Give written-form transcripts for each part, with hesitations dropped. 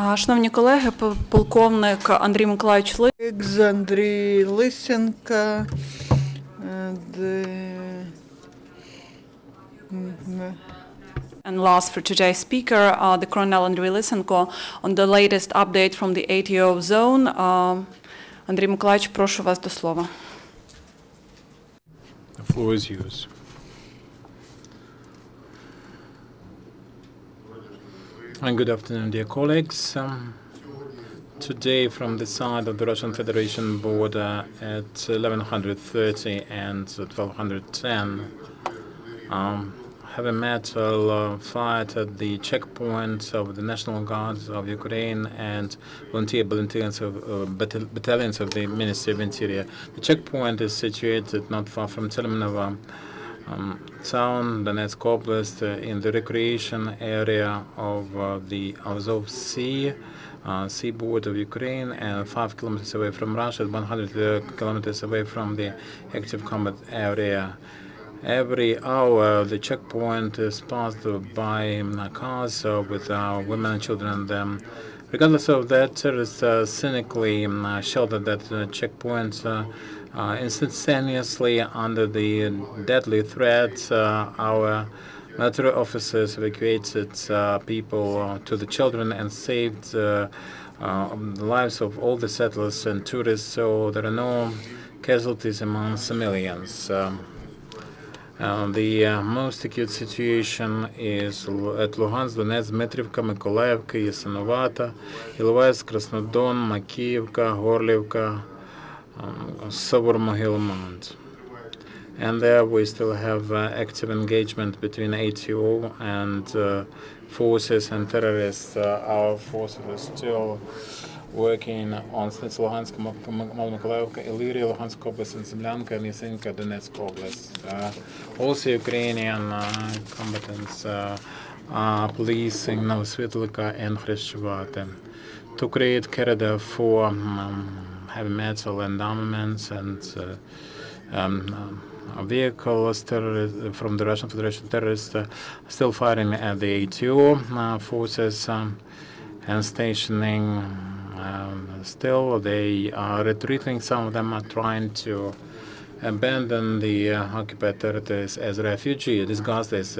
Шановні колеги, полковник Андрій Миколаївич Andriy Lysenko, and last for today's speaker, the Colonel Andriy Lysenko, on the latest update from the ATO zone. Андрій Миколаївич, прошу вас до слова. The floor is yours. And good afternoon, dear colleagues. Today, from the side of the Russian Federation border at 11:30 and 12:10, heavy metal fight at the checkpoint of the National Guards of Ukraine and volunteer battalions of the Ministry of Interior. The checkpoint is situated not far from Telemanova town, Donetsk Oblast, in the recreation area of the Azov Sea, seaboard of Ukraine, and 5 kilometers away from Russia, 100 kilometers away from the active combat area. Every hour, the checkpoint is passed by cars with women and children. Regardless of that, terrorists cynically sheltered that checkpoint instantaneously under the deadly threat. Our military officers evacuated people to the children and saved the lives of all the settlers and tourists, so there are no casualties among civilians. The most acute situation is at Luhansk, Donetsk, Dmitrivka, Mykolaiivka, Yasenovata, Ilovaisk, Krasnodon, Makiyivka, Gorliivka, Sobor-Mogila-Mount. And there we still have active engagement between ATO and forces and terrorists. Our forces are still working on Snitz, Luhansk, Mykolaiivka, Illyria, Luhansk Oblast, and Zemlyanka, and Lysenko, Donetsk Oblast. Also Ukrainian combatants are policing Novosvitlivka and Khrushchevata to create corridor for heavy metal and armaments and vehicles from the Russian Federation. Terrorists still firing at the ATO forces and stationing. Still, they are retreating. Some of them are trying to abandon the occupied territories as refugees, disguised as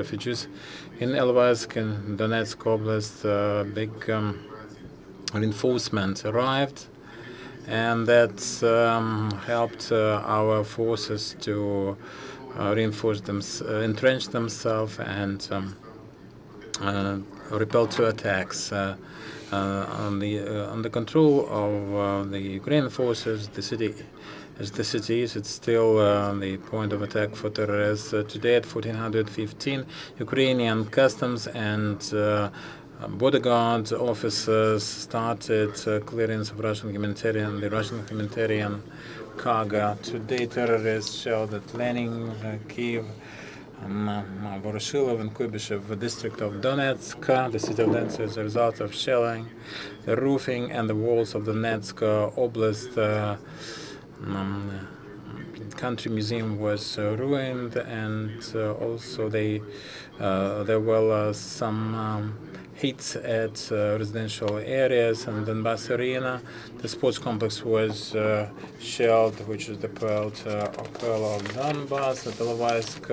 refugees. In Ilovaisk and Donetsk Oblast, big reinforcement arrived, and that helped our forces to entrench themselves and repel 2 attacks. Under control of the Ukrainian forces, the city is, it's still the point of attack for terrorists. Today at 14:15, Ukrainian customs and border guard officers started clearance of the Russian humanitarian cargo. Today, terrorists shelled at Lenin, Kiev, Voroshilov and Kuybyshev, the district of Donetsk, the city of Donetsk, as a result of shelling. The roofing and the walls of the Donetsk Oblast country museum was ruined, and also there were some hits at residential areas. And Donbass Arena, the sports complex was shelled, which is the pearl of Donbass. At Ilovaisk,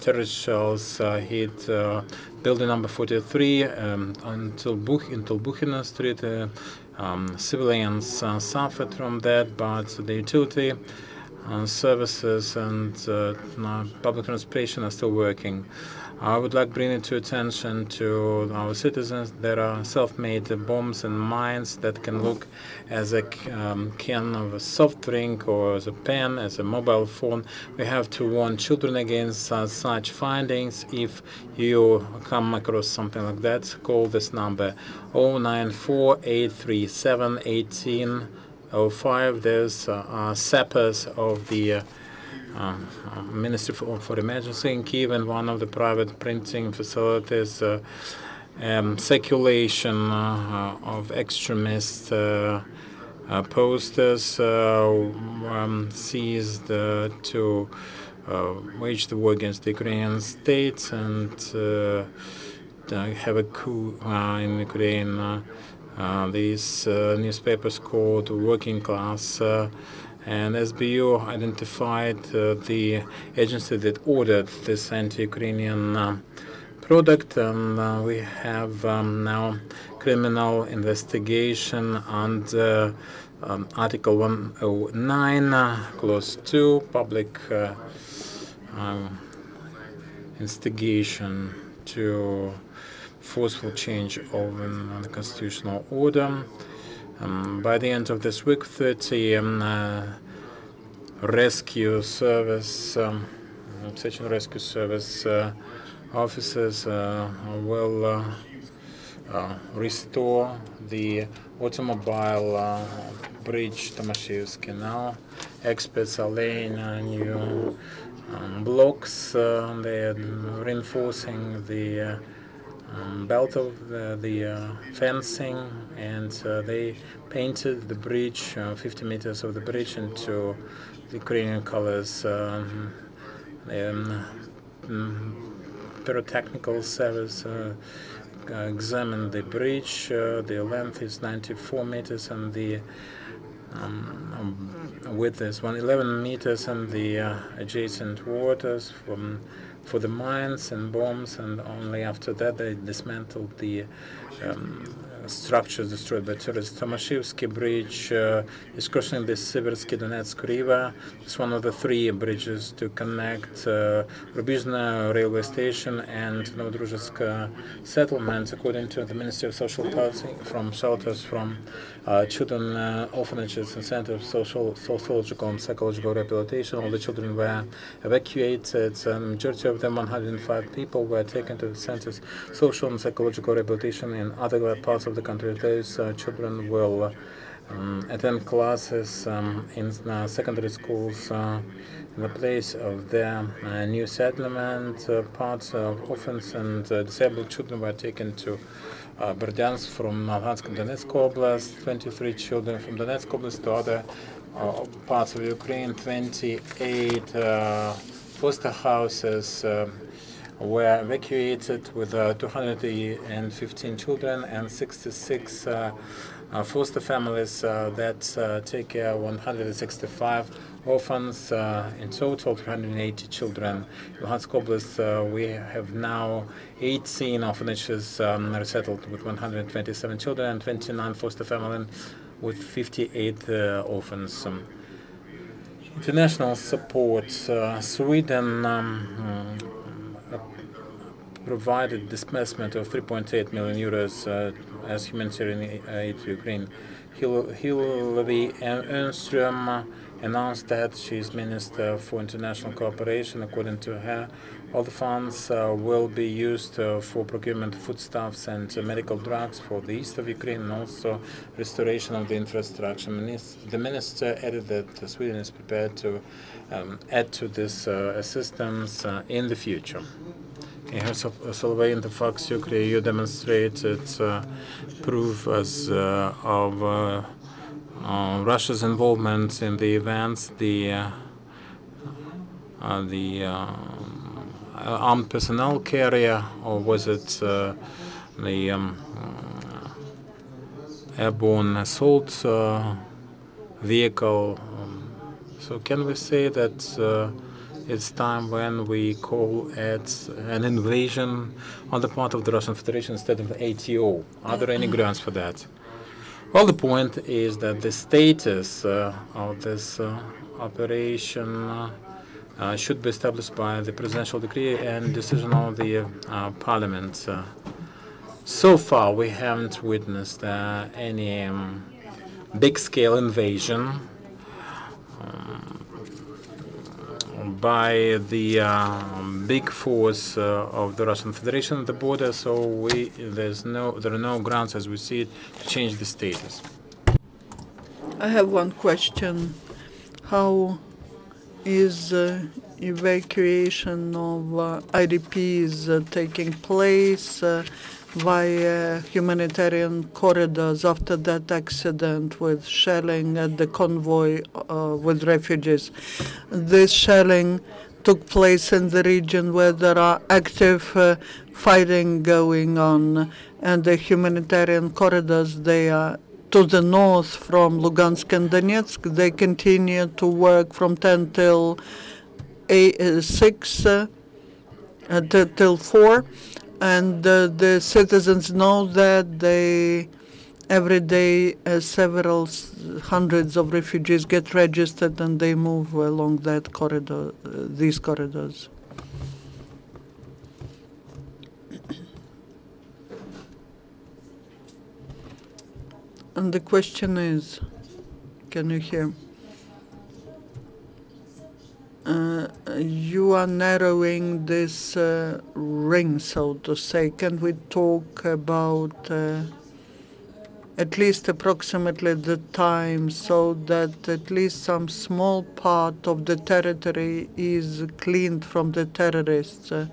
terrorist shells hit building number 43 until Bukhina Street. Civilians suffered from that, but the utility services and public transportation are still working. I would like to bring it to attention to our citizens. There are self-made bombs and mines that can look as a can of a soft drink or as a pen, as a mobile phone. We have to warn children against such findings. If you come across something like that, call this number 094-837-1805. There's sappers of the Ministry for Emergency in Kiev and one of the private printing facilities. Circulation of extremist posters seized to wage the war against the Ukrainian state, and have a coup in Ukraine. These newspapers called Working Class, and SBU identified the agency that ordered this anti-Ukrainian product, and we have now criminal investigation under Article 109, Clause 2, public instigation to forceful change of the constitutional order. By the end of this week, 30 rescue service, search and rescue service officers will restore the automobile bridge Tomashevsky now. Experts are laying new blocks. They're reinforcing the belt of the fencing, and they painted the bridge, 50 meters of the bridge, into the Ukrainian colors. Pyrotechnical service examined the bridge. The length is 94 meters and the width is 111 meters, and the adjacent waters for the mines and bombs, and only after that they dismantled the structures destroyed by terrorists. Tomashevsky Bridge is crossing the Siversky-Donetsk River. It's one of the 3 bridges to connect Rubizhne railway station and Novodruzhsk settlements. According to the Ministry of Social Policy, from shelters from children orphanages and centers of sociological and psychological rehabilitation, all the children were evacuated. The majority of them, 105 people, were taken to the centers social and psychological rehabilitation in other parts of the country. Those children will attend classes in secondary schools in the place of their new settlement. Parts of orphans and disabled children were taken to Berdyansk from Luhansk and Donetsk Oblast. 23 children from Donetsk Oblast to other parts of Ukraine. 28 foster houses were evacuated with 215 children, and 66 foster families that take care of 165 orphans. In total, 280 children. In Luhansk Oblast, we have now 18 orphanages resettled with 127 children and 29 foster families with 58 orphans. International support. Sweden provided disbursement of 3.8 million euros as humanitarian aid to Ukraine. Hillary Ernström announced that she is Minister for International Cooperation. According to her, all the funds will be used for procurement of foodstuffs and medical drugs for the east of Ukraine, and also restoration of the infrastructure. The minister added that Sweden is prepared to add to this assistance in the future. In her survey in the Fox Ukraine, you demonstrated proof of Russia's involvement in the events. The armed personnel carrier, or was it the airborne assault vehicle? So can we say that it's time when we call it an invasion on the part of the Russian Federation instead of ATO? Are there any grounds for that? Well, the point is that the status of this operation should be established by the presidential decree and decision of the parliament. So far, we haven't witnessed any big-scale invasion by the big force of the Russian Federation at the border, so there are no grounds, as we see it, to change the status. I have one question. How is evacuation of IDPs taking place via humanitarian corridors after that accident with shelling at the convoy with refugees? This shelling took place in the region where there are active fighting going on, and the humanitarian corridors, they are to the north from Lugansk and Donetsk. They continue to work from 10 till 6 till 4, and the citizens know that they every day several hundreds of refugees get registered and they move along that corridor, these corridors. And the question is, can you hear? You are narrowing this ring, so to say. Can we talk about at least approximately the time so that at least some small part of the territory is cleaned from the terrorists? Are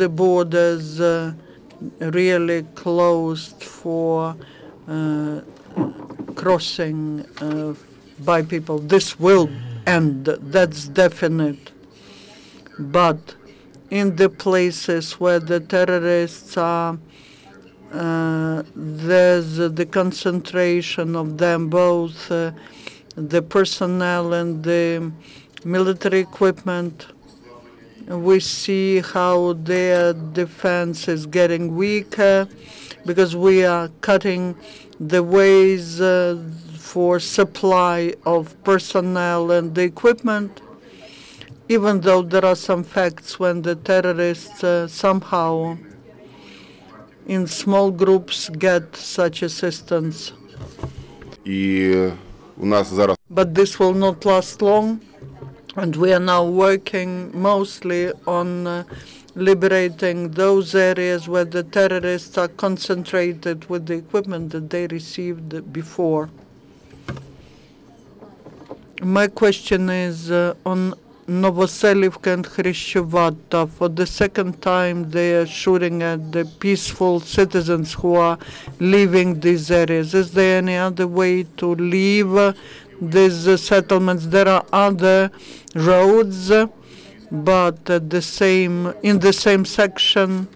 the borders really closed for crossing by people? This will end, that's definite. But in the places where the terrorists are, there's the concentration of them, both the personnel and the military equipment. We see how their defense is getting weaker because we are cutting the ways for supply of personnel and the equipment, even though there are some facts when the terrorists somehow in small groups get such assistance. But this will not last long, and we are now working mostly on liberating those areas where the terrorists are concentrated with the equipment that they received before. My question is on Novoselivka and Hryshchyvata. For the second time, they are shooting at the peaceful citizens who are leaving these areas. Is there any other way to leave these settlements? There are other roads, but in the same section,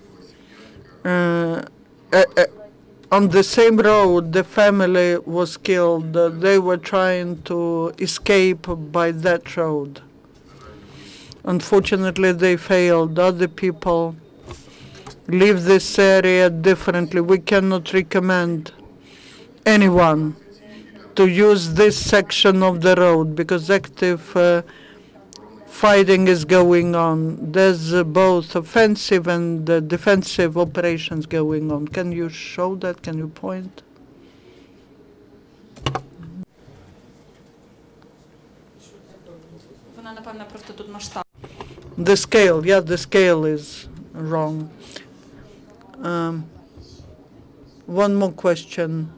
on the same road, the family was killed. They were trying to escape by that road. Unfortunately, they failed. Other people leave this area differently. We cannot recommend anyone to use this section of the road because active fighting is going on. There's both offensive and defensive operations going on. Can you show that? Can you point? The scale, yeah, the scale is wrong. One more question.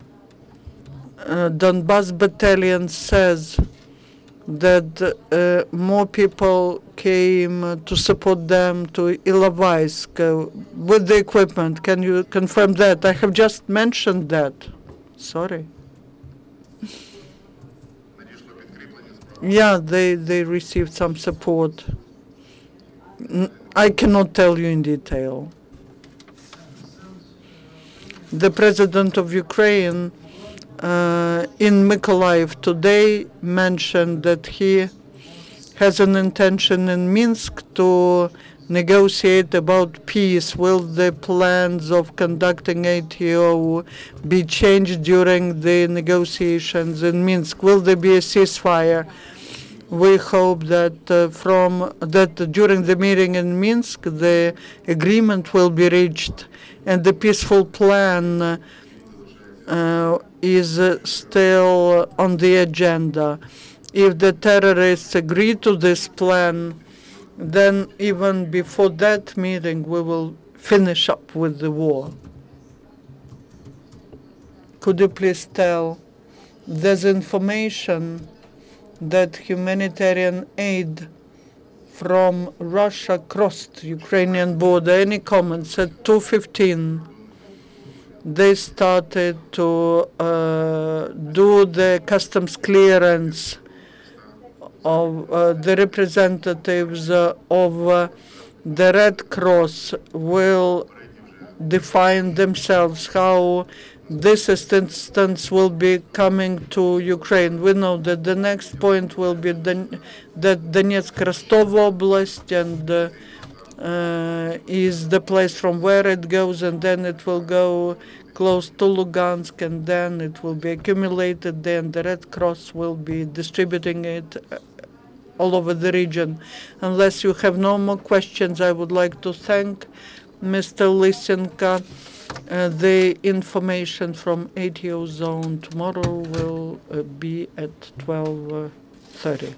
Donbas Battalion says that more people came to support them to Ilovaisk with the equipment. Can you confirm that? I have just mentioned that. Sorry. Yeah, they received some support. I cannot tell you in detail. The president of Ukraine in Mykolaiv today mentioned that he has an intention in Minsk to negotiate about peace. Will the plans of conducting ATO be changed during the negotiations in Minsk? Will there be a ceasefire? We hope that during the meeting in Minsk, the agreement will be reached, and the peaceful plan is still on the agenda. If the terrorists agree to this plan, then even before that meeting, we will finish up with the war. Could you please tell, there's information that humanitarian aid from Russia crossed Ukrainian border. Any comments? At 2:15, they started to do the customs clearance of the representatives of the Red Cross will define themselves how this assistance will be coming to Ukraine. We know that the next point will be that Donetsk Rostov Oblast and is the place from where it goes, and then it will go close to Lugansk, and then it will be accumulated. Then the Red Cross will be distributing it all over the region. Unless you have no more questions, I would like to thank Mr. Lysenko. The information from ATO zone tomorrow will be at 12:30.